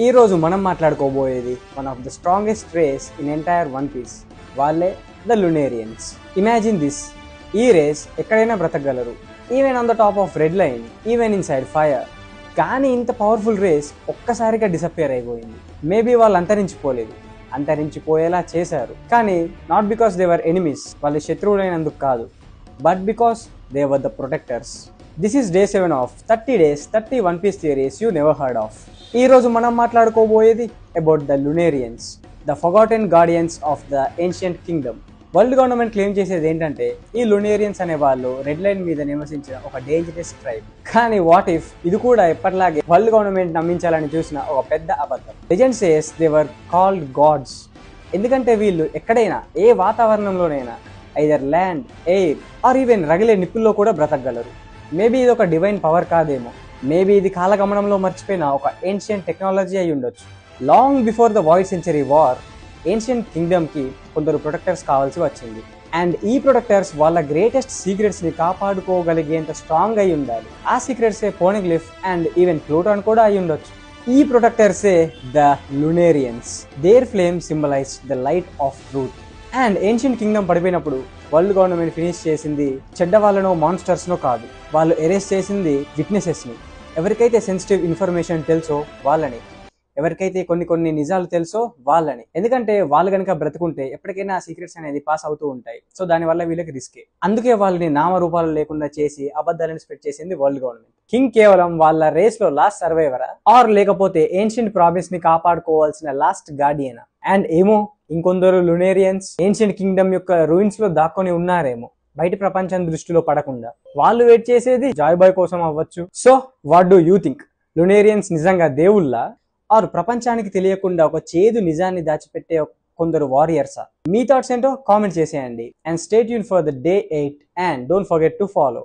ఈ రోజు మనం మాట్లాడుకోబోయేది one of the strongest race in entire One Piece. వాళ్ళే ద లునేరియన్స్. ఇమాజిన్ దిస్, ఈ రేస్ ఎక్కడైనా బ్రతకగలరు, even on the top of Red Line, even inside fire. కానీ ఇంత పవర్ఫుల్ రేస్ ఒక్కసారిగా డిసప్పియర్ అయిపోయింది. మేబీ వాళ్ళు అంతరించిపోలేదు, అంతరించిపోయేలా చేశారు. కానీ not because they were enemies, వాళ్ళు శత్రువులైనందుకు కాదు, but because they were the protectors. This is day 7 of 30 days 30 One piece theories you never heard of. ఈ రోజు మనం మాట్లాడుకోబోయేది about the Lunarians, the forgotten guardians of the ancient kingdom. World Government claim చేసేది ఏంటంటే ఈ లునేరియన్స్ అనే వాళ్ళు red line మీద నివసించిన ఒక డేంజరస్ ట్రైబ్. కానీ వాట్ ఇఫ్ ఇది కూడా ఎప్పటిలాగే వరల్డ్ గవర్నమెంట్ నమ్మించాలని చూసిన ఒక పెద్ద అబద్ధం. Legend says they were called gods, ఎందుకంటే వీళ్ళు ఎక్కడైనా ఏ వాతావరణంలోనైనా either land, air or even రగిలే నిప్పుల్లో కూడా బ్రతకగలరు. మేబీ ఇది ఒక డివైన్ పవర్ కాదేమో, మేబీ ఇది కాలగమనంలో మర్చిపోయిన ఒక ఏన్షియంట్ టెక్నాలజీ అయి ఉండొచ్చు. Long before the Void Century war ancient కింగ్డమ్కి కొందరు ప్రొటెక్టర్స్ కావాల్సి వచ్చింది. అండ్ ఈ ప్రొటెక్టర్స్ వాళ్ళ గ్రేటెస్ట్ సీక్రెట్స్ని కాపాడుకోగలిగేంత స్ట్రాంగ్ అయి ఉండాలి. ఆ సీక్రెట్సే పోనిగ్లిఫ్ అండ్ ఈవెన్ ప్లూటాన్ కూడా అయి ఉండొచ్చు. ఈ ప్రొటెక్టర్సే the Lunarians. Their flame symbolize the light of truth. And ancient kingdom పడిపోయినప్పుడు వరల్డ్ గవర్నమెంట్ ఫినిష్ చేసింది చెడ్డ వాళ్ళనో మాన్స్టర్స్నో కాదు, వాళ్ళు ఎరేస్ చేసింది విట్నెసెస్ని. ఎవరికైతే సెన్సిటివ్ ఇన్ఫర్మేషన్ తెలుసో వాళ్ళని, ఎవరికైతే కొన్ని నిజాలు తెలుసో వాళ్ళని. ఎందుకంటే వాళ్ళు కనుక బ్రతుకుంటే ఎప్పటికైనా ఆ సీక్రెట్స్ అనేది పాస్ అవుతూ ఉంటాయి. సో దానివల్ల వీళ్ళకి రిస్కే. అందుకే వాళ్ళని నామరూపాలు లేకుండా చేసి అబద్ధాలను స్ప్రెడ్ చేసింది వరల్డ్ గవర్నమెంట్. కింగ్ కేవలం వాళ్ళ రేస్ లో లాస్ట్ సర్వైవరా, ఆర్ లేకపోతే ఏన్షియంట్ ప్రామిస్ ని కాపాడుకోవాల్సిన లాస్ట్ గార్డియనా? అండ్ ఏమో ఇంకొందరు లునేరియన్స్ ఏన్షియంట్ కింగ్డమ్ యొక్క రూయిన్స్ లో దాక్కొని ఉన్నారేమో, బయట ప్రపంచం దృష్టిలో పడకుండా. వాళ్ళు వెయిట్ చేసేది జాయ్ బాయ్ కోసం అవ్వచ్చు. So what do you think? Lunarians నిజంగా దేవుళ్ళా, ఆర్ ప్రపంచానికి తెలియకుండా ఒక చేదు నిజాన్ని దాచిపెట్టే కొందరు వారియర్సా? మీ థాట్స్ ఏంటో కామెంట్ చేసేయండి. And stay tune for the day 8 and don't forget to follow.